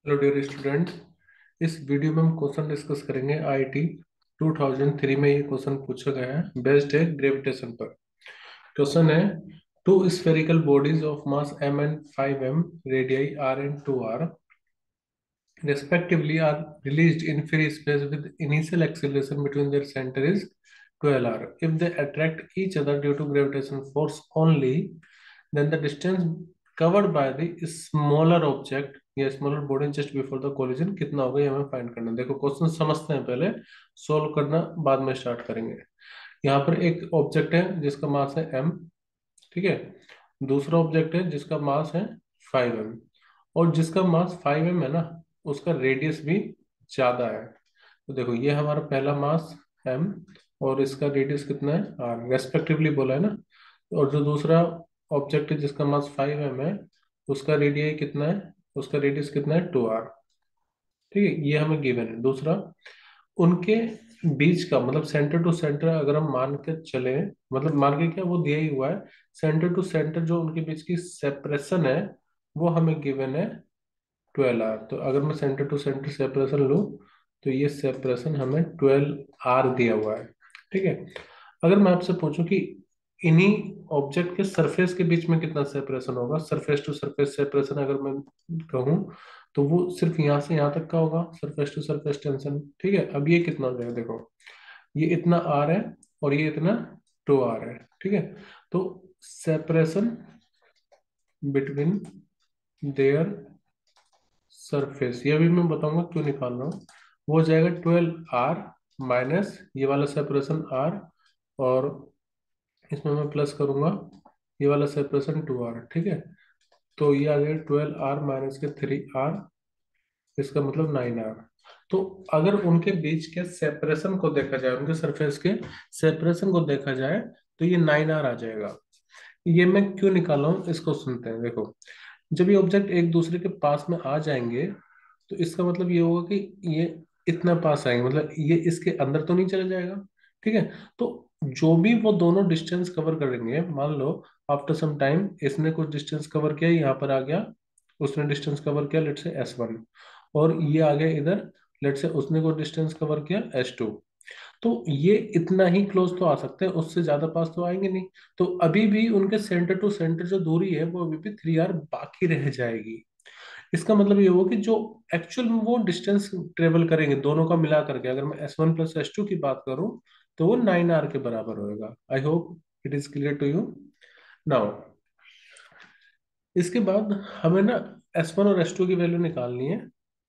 Hello dear student. इस video में हम क्वेश्चन डिस्कस करेंगे। आईआईटी 2003 में ये क्वेश्चन पूछा गया है, बेस्ड है ग्रेविटेशन पर। क्वेश्चन है, two spherical bodies of mass m and 5m, radii r and 2r respectively are released in free space with initial acceleration between their center is 12r. If they attract each other due to gravitational force only, then the distance covered by the smaller object या smaller body just before the collision कितना होगा, ये हमें find करना है। देखो question समझते हैं, पहले सोल्व करना बाद में स्टार्ट करेंगे। यहाँ पर एक ऑब्जेक्ट है जिसका मास है m, ठीक है। दूसरा ऑब्जेक्ट है जिसका मास है 5m, और जिसका मास 5m है ना, उसका रेडियस भी ज्यादा है। तो देखो ये हमारा पहला मास m और इसका रेडियस कितना है r, रेस्पेक्टिवली बोला है ना। और जो दूसरा ऑब्जेक्ट है जिसका मास 5m है, उसका रेडियस कितना है, उसका रेडियस कितना है 2r। ठीक है, ये हमें गिवन है। दूसरा, उनके बीच का मतलब सेंटर टू सेंटर अगर हम मान के चले, मतलब मान के क्या, वो दिया ही हुआ है। सेंटर टू सेंटर जो उनके बीच की सेपरेशन है वो हमें गिवन है 12r। तो अगर मैं सेंटर टू सेंटर सेपरेशन लूँ तो ये सेपरेशन हमें 12r दिया हुआ है। ठीक है। अगर मैं आपसे पूछूं कि इन्हीं ऑब्जेक्ट के सरफेस के बीच में कितना सेपरेशन होगा, सरफेस टू सरफेस सेपरेशन अगर मैं कहूँ, तो वो सिर्फ यहाँ से यहाँ तक का होगा, सरफेस टू सरफेस टेंशन। ठीक है, अब ये कितना हो जाएगा, देखो ये इतना आर है और ये इतना 2r है। ठीक है, तो सेपरेशन बिटवीन देयर सरफेस, ये भी मैं बताऊंगा क्यों निकाल रहा हूँ। वो हो जाएगा 12r माइनस ये वाला सेपरेशन r, और इसमें मैं प्लस करूंगा ये वाला सेपरेशन 2r। ठीक है, तो ये आ गया 12r माइनस के 3r, इसका मतलब 9r। तो अगर उनके बीच के सेपरेशन को देखा जाए, उनके सरफेस के सेपरेशन को देखा जाए, तो ये 9r आ जाएगा। ये मैं क्यों निकाला हूँ इसको सुनते हैं। देखो, जब ये ऑब्जेक्ट एक दूसरे के पास में आ जाएंगे तो इसका मतलब ये होगा कि ये इतना पास आएंगे, मतलब ये इसके अंदर तो नहीं चला जाएगा। ठीक है, तो जो भी वो दोनों डिस्टेंस कवर करेंगे, मान लो आफ्टर सम टाइम इसने कुछ डिस्टेंस कवर किया, यहाँ पर आ गया, उसने डिस्टेंस कवर किया लेट से S1, और ये आ गया इधर, लेट से उसने कुछ डिस्टेंस कवर किया S2। तो ये इतना ही क्लोज तो आ सकते हैं, उससे ज्यादा पास तो आएंगे नहीं। तो अभी भी उनके सेंटर टू सेंटर जो दूरी है वो अभी भी 3r बाकी रह जाएगी। इसका मतलब ये हुआ कि जो एक्चुअल में वो डिस्टेंस ट्रेवल करेंगे दोनों का मिला करके, अगर मैं S1 प्लस S2 की बात करूं, तो वो 9r के बराबर होएगा। I hope it is clear to you now. इसके बाद हमें ना S1 और S2 की वैल्यू निकालनी है।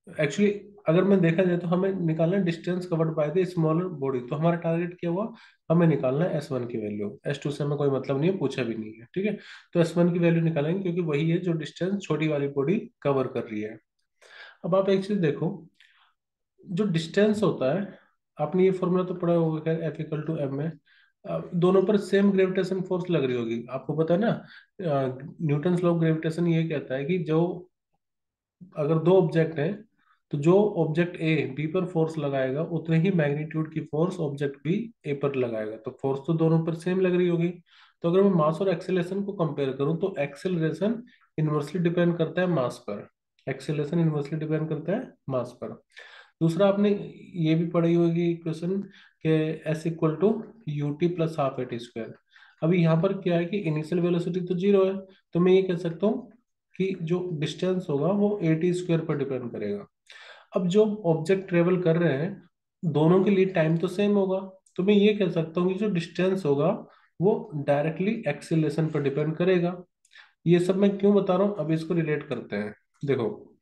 एक्चुअली अगर मैं देखा जाए तो हमें निकालना है distance covered by the smaller body. तो हमारा टारगेट क्या हुआ, हमें निकालना है S1 की वैल्यू। S2 से हमें कोई मतलब नहीं है, पूछा भी नहीं है। ठीक है, तो S1 की वैल्यू निकालेंगे क्योंकि वही है जो डिस्टेंस छोटी वाली बॉडी कवर कर रही है। अब आप एक चीज देखो, जो डिस्टेंस होता है, आपने ये फॉर्मूला तो पढ़ा होगा, खैर F इक्वल टू एम में। दोनों पर सेम ग्रेविटेशन फोर्स लग रही होगी, आपको पता है ना। न्यूटन लॉ ऑफ ग्रेविटेशन ये कहता है कि जो, अगर दो ऑब्जेक्ट हैं, तो जो ऑब्जेक्ट ए बी पर फोर्स लगाएगा उतने ही मैग्नीट्यूड की फोर्स ऑब्जेक्ट बी ए पर लगाएगा। तो फोर्स तो दोनों पर सेम लग रही होगी। तो अगर मैं मास और एक्सेलरेशन को कंपेयर करूं तो एक्सेलरेशन इन्वर्सली डिपेंड करता है मास पर, एक्सेलरेशन इन्वर्सली डिपेंड करता है मास पर। दूसरा, आपने ये भी पढ़ी होगी क्वेश्चन के S equal to U T plus half A T square. अभी यहाँ पर क्या है कि इनिशियल वेलोसिटी तो जीरो है, तो मैं ये कह सकता हूँ कि जो डिस्टेंस होगा वो ए टी स्क्वायर पर डिपेंड करेगा। अब जो ऑब्जेक्ट ट्रेवल कर रहे हैं, दोनों के लिए टाइम तो सेम होगा, तो मैं ये कह सकता हूँ कि जो डिस्टेंस होगा वो डायरेक्टली एक्सीलरेशन पर डिपेंड करेगा। ये सब मैं क्यों बता रहा हूँ, अब इसको रिलेट करते हैं। देखो,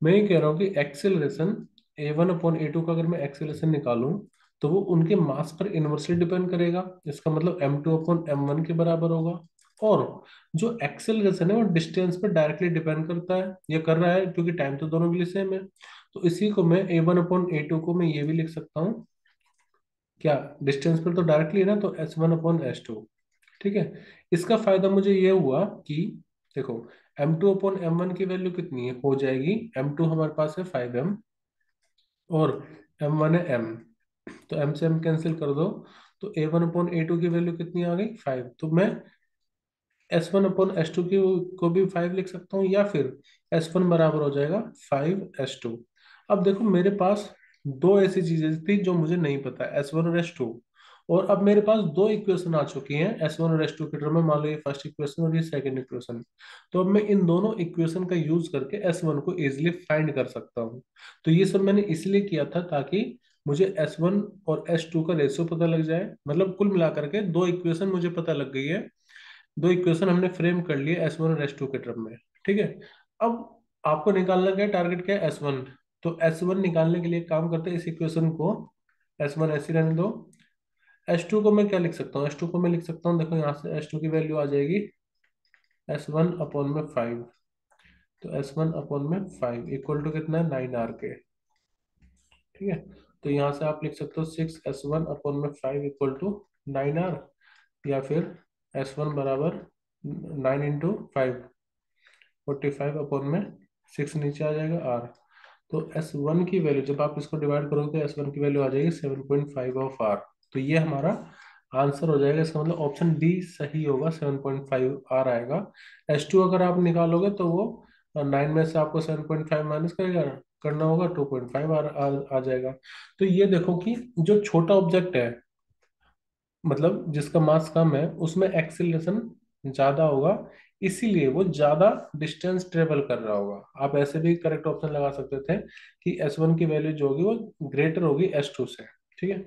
मैं ये कह रहा हूँ कि एक्सेलरेशन A1/A2 का अगर मैं एक्सेलरेशन निकालूं, तो वो उनके मास पर इनवर्सली डिपेंड करेगा। इसका मतलब M2/M1 के बराबर होगा। और जो एक्सेलरेशन है वो डिस्टेंस पर डायरेक्टली डिपेंड करता है, ये कर रहा है क्योंकि टाइम तो दोनों के लिए सेम है। तो इसी को मैं A1/A2 को मैं ये भी लिख सकता हूँ, क्या, डिस्टेंस पर तो डायरेक्टली है ना, तो S1/S2। ठीक है, इसका फायदा मुझे ये हुआ कि देखो, M2/M1 की वैल्यू कितनी है, हो जाएगी, M2 हमारे पास है 5m, और M1 है m, तो m से m कैंसिल कर दो, तो A1/A2 की वैल्यू कितनी आ गई 5। तो मैं S1/S2 की को भी 5 लिख सकता हूँ, या फिर S1 बराबर हो जाएगा 5S2। अब देखो मेरे पास दो ऐसी चीजें थी जो मुझे नहीं पता, S1 और S2, और अब मेरे पास दो इक्वेशन आ चुकी हैं S1 और S2 के टर्म में। मान लो ये फर्स्ट इक्वेशन और ये सेकंड इक्वेशन। तो अब मैं इन दोनों इक्वेशन का यूज करके S1 को इजिली फाइंड कर सकता हूँ। तो ये सब मैंने इसलिए किया था ताकि मुझे S1 और S2 का रेशियो पता लग जाए, मतलब कुल मिलाकर के दो इक्वेशन मुझे पता लग गई है। दो इक्वेशन हमने फ्रेम कर लिए S1 और S2 के टर्म में। ठीक है। अब आपको निकालना क्या है, टारगेट क्या है, S1। तो S1 निकालने के लिए एक काम करते हैं, इस इक्वेशन को S1 ऐसे ही रहने दो। S2 को मैं क्या लिख सकता हूँ, S2 को मैं लिख सकता हूँ, देखो यहाँ से S2 की वैल्यू आ जाएगी S1/5। तो S1/5 इक्वल टू कितना है, 9R के। ठीक है। तो यहाँ से आप लिख सकते हो 6S1/5 इक्वल टू 9R, या फिर S1 बराबर 9 × 5, 45/6 नीचे आ जाएगा R। तो S1 की वैल्यू जब आप इसको डिवाइड करोगे तो S1 की वैल्यू आ जाएगी 7.5 R। तो ये हमारा आंसर हो जाएगा। इसका मतलब ऑप्शन डी सही होगा, 7.5 R आएगा। S2 अगर आप निकालोगे तो वो 9 में से आपको 7.5 माइनस करेगा, करना होगा, 2.5 आ जाएगा। तो ये देखो कि जो छोटा ऑब्जेक्ट है, मतलब जिसका मास कम है, उसमें एक्सीलरेशन ज्यादा होगा, इसीलिए वो ज्यादा डिस्टेंस ट्रेवल कर रहा होगा। आप ऐसे भी करेक्ट ऑप्शन लगा सकते थे कि S1 की वैल्यू जो होगी वो ग्रेटर होगी S2 से। ठीक है।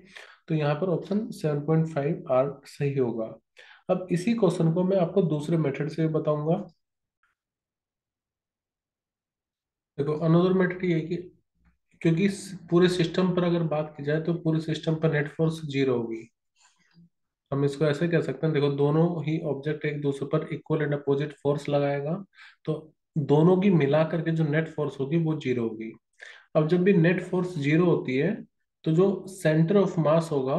तो यहाँ पर ऑप्शन 7.5 R सही होगा। अब इसी क्वेश्चन को मैं आपको दूसरे मेथड से भी बताऊंगा। देखो अनदर मेथड ये है कि क्योंकि पूरे सिस्टम पर अगर बात की जाए तो पूरे सिस्टम पर नेट फोर्स जीरो होगी। हम इसको ऐसे कह सकते हैं, देखो दोनों ही ऑब्जेक्ट एक दूसरे पर इक्वल एंड अपोजिट फोर्स लगाएगा, तो दोनों की मिला करके जो नेट फोर्स होगी वो जीरो होगी। अब जब भी नेट फोर्स जीरो होती है तो जो सेंटर ऑफ मास होगा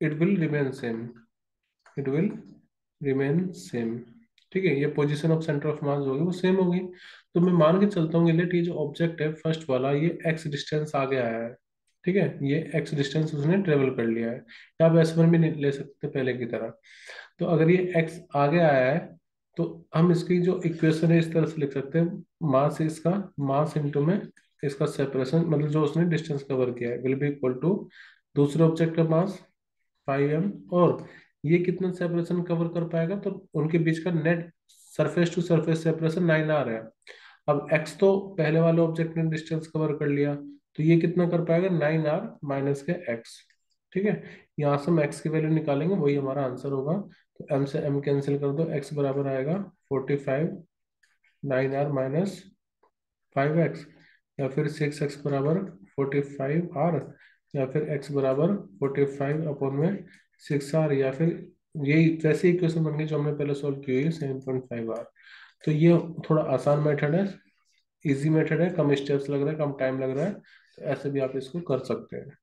it will remain same, it will remain same. ठीक है, ये position of centre of mass होगी वो सेम होगी। तो मैं मान के चलता हूँ लेट ये जो ऑब्जेक्ट है फर्स्ट वाला, ये एक्स डिस्टेंस आगे आया है। ठीक है, ये एक्स डिस्टेंस उसने ट्रेवल कर लिया है, या आप S1 भी नहीं ले सकते पहले की तरह। तो अगर ये एक्स आगे आया है तो हम इसकी जो इक्वेशन है इस तरह से लिख सकते हैं, मास इसका, मास इंटू में इसका सेपरेशन, मतलब जो उसने डिस्टेंस कवर किया है, विल बी इक्वल टू दूसरे ऑब्जेक्ट का मास 5m, और ये कितना सेपरेशन कवर कर पाएगा, तो उनके बीच का net surface to surface separation 9R है। अब x तो पहले वाले ऑब्जेक्ट ने डिस्टेंस कवर कर लिया, तो ये कितना कर पाएगा, 9R माइनस के x। ठीक है, यहाँ से हम x की वैल्यू निकालेंगे, वही हमारा आंसर होगा। तो m से m कैंसिल कर दो, x बराबर आएगा 45, 9R - 5x, या फिर 6x बराबर 45R, या फिर x बराबर 45/6R, या फिर यही वैसे इक्वेशन बन गई जो हमने पहले सॉल्व की हुई है, 7.5R। तो ये थोड़ा आसान मेथड है, इजी मेथड है, कम स्टेप्स लग रहा है, कम टाइम लग रहा है, तो ऐसे भी आप इसको कर सकते हैं।